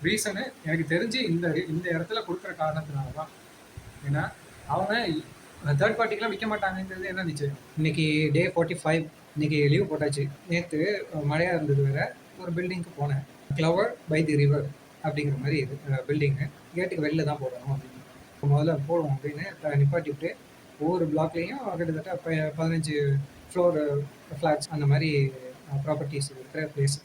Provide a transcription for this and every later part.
Reason எனக்கு தெரிஞ்சு இந்த இடத்துல கொடுக்குற காரணத்தினால தான். ஏன்னா அவங்க தேர்ட் பார்ட்டிக்கெலாம் விற்க மாட்டாங்கங்கிறது என்ன நிச்சயம். இன்னைக்கு டே 45, இன்னைக்கு லீவ் போட்டாச்சு. நேற்று மழையாக இருந்தது வேற. ஒரு பில்டிங்க்கு போனேன். ஃப்ளவர் பை தி ரிவர் அப்படிங்கிற மாதிரி இது பில்டிங்கு. கேட்டுக்கு வெளில தான் போடணும் அப்படின்னு முதல்ல போடுவோம் அப்படின்னு நிப்பாட்டி விட்டு ஒவ்வொரு பிளாக்லேயும் கிட்டத்தட்ட 15 ஃப்ளோர் ஃப்ளாட்ஸ் அந்த மாதிரி ப்ராப்பர்ட்டிஸ் இருக்கிற பிளேஸ்.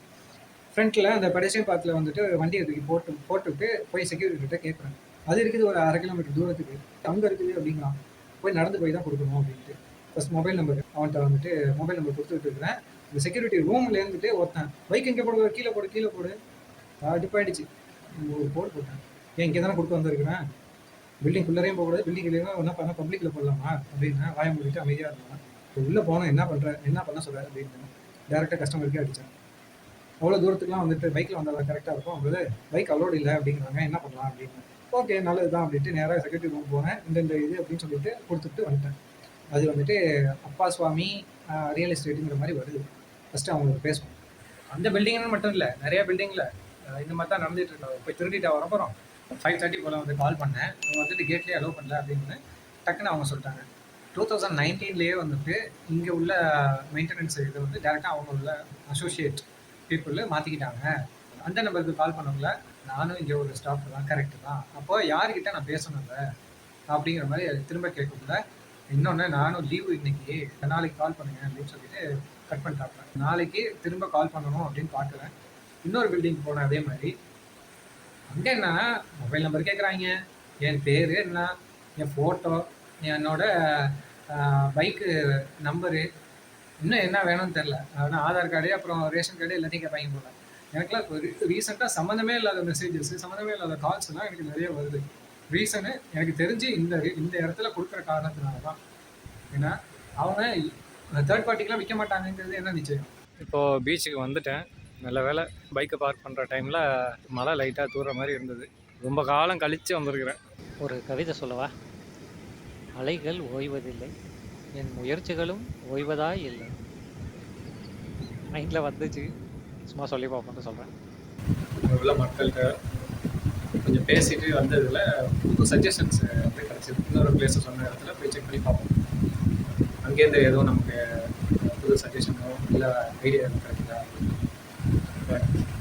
ஃப்ரண்ட்டில் அந்த பெடஸ்ட்ரியன் பாத்தில் வந்துட்டு வண்டியை தூக்கி போட்டுவிட்டு போய் செக்யூரிட்டி கிட்ட கேட்குறேன். அது இருக்குது ஒரு 1/2 கிலோமீட்டர் தூரத்துக்கு. அங்கே இருக்குது அப்படிங்கிறான். போய் நடந்து போய் தான் கொடுக்கணும் அப்படின்ட்டு. ஃபஸ்ட் மொபைல் நம்பர் அவன்கிட்ட வந்துட்டு மொபைல் நம்பர் கொடுத்துட்டு இருக்கிறேன். இந்த செக்யூரிட்டி ரூமில் இருந்துட்டு ஒருத்தன் பைக் எங்கே போடு, கீழே போடு டிப்பாயிடுச்சு. ஒரு போடு போட்டேன். ஏன் இங்கே தானே கொடுக்க வந்திருக்கிறேன், பில்டிங்குள்ளேயும் போகக்கூடாது, பில்டிங்லேயும் என்ன பண்ண பப்ளிக்கில் போடலாமா அப்படின்னு வாய மூடிட்டு அமைதியாக இருந்தான். இப்போ உள்ளே போனோம், என்ன பண்ண சொல்கிற அப்படின்னு டேரெக்டாக கஸ்டமருக்கே அடித்தேன். அவ்வளோ தூரத்துக்குலாம் வந்துட்டு பைக்கில் வந்தால் கரெக்டாக இருக்கும், அவங்க பைக் அலோடு இல்லை அப்படிங்கிறாங்க, என்ன பண்ணலாம் அப்படின்னு. ஓகே நல்லது தான் அப்படின்ட்டு நேராக செக்யூரிட்டி ரூம் போனேன். இந்த இது அப்படின்னு சொல்லிட்டு கொடுத்துட்டு வந்துட்டேன். அது வந்துட்டு அப்பா சுவாமி ரியல் எஸ்டேட்டுங்கிற மாதிரி வருது. ஃபஸ்ட்டு அவங்களுக்கு பேசணும். அந்த பில்டிங்னு மட்டும் இல்லை, நிறைய பில்டிங்கில் இந்த மாதிரி தான் நடந்துகிட்டு இருக்காங்க. போய் திருடிட்டு வரப்போகிறோம் 5:30 போல் வந்து கால் பண்ணேன். அவங்க வந்துட்டு கேட்லேயே அலோவ் பண்ணல அப்படின்னு டக்குன்னு அவங்க சொல்லிட்டாங்க. 2019 வந்துட்டு இங்கே உள்ள மெயின்டெனன்ஸ் இதை வந்து டேரெக்டாக அவங்க உள்ள அசோசியேட் பீப்புள் மாற்றிக்கிட்டாங்க. அந்த நம்பருக்கு கால் பண்ணவங்கள நானும் இங்கே ஒரு ஸ்டாஃப் தான், கரெக்டு தான். அப்போ யார்கிட்ட நான் பேசணும்ல அப்படிங்கிற மாதிரி திரும்ப கேட்கல. இன்னொன்று நானும் லீவு இன்னைக்கு, நாளைக்கு கால் பண்ணுங்க அப்படின்னு சொல்லிட்டு கட் பண்ணிட்டாங்க. நாளைக்கு திரும்ப கால் பண்ணணும் அப்படின்னு பார்க்குறேன். இன்னொரு பில்டிங் போனேன் அதே மாதிரி. அங்கே என்ன மொபைல் நம்பர் கேட்குறாங்க, என் பேர் என்ன, என் ஃபோட்டோ, என்னோட பைக்கு நம்பரு, இன்னும் என்ன வேணும்னு தெரில. ஆனால் ஆதார் கார்டு அப்புறம் ரேஷன் கார்டு எல்லாத்தையும் கேட்பாங்க போல. எனக்குலாம் ரீசெண்டாக சம்மந்தமே இல்லாத மெசேஜஸ், சம்மந்தமே இல்லாத கால்ஸ்லாம் எனக்கு நிறைய வருது. ரீசனு எனக்கு தெரிஞ்சு இந்த இடத்துல கொடுக்குற காரணத்தினால தான். ஏன்னா அவங்க தேர்ட் பார்ட்டிக்கெலாம் விற்க மாட்டாங்கங்கிறது என்ன நிச்சயம். இப்போது பீச்சுக்கு வந்துட்டேன். நல்ல வேலை பைக்கை பார்க் பண்ணுற டைமில் மழை லைட்டாக தூர மாதிரி இருந்தது. ரொம்ப காலம் கழித்து வந்திருக்கிறேன். ஒரு கவிதை சொல்லவா? அலைகள் ஓய்வதில்லை, என் முயற்சிகளும் ஓய்வதாய் இல்லை. மைண்டில் வந்துச்சு, சும்மா சொல்லி பார்ப்போம்னு சொல்கிறேன். உள்ள மக்கள்கிட்ட கொஞ்சம் பேசிட்டு வந்ததில் புது சஜஷன்ஸ் வந்து கிடச்சிது. இன்னொரு பிளேஸை சொன்ன இடத்துல போய் செக் பண்ணி பார்ப்போம். அங்கேருந்து எதுவும் நமக்கு புது சஜஷனோ இல்லை ஐடியா கிடைக்குதா.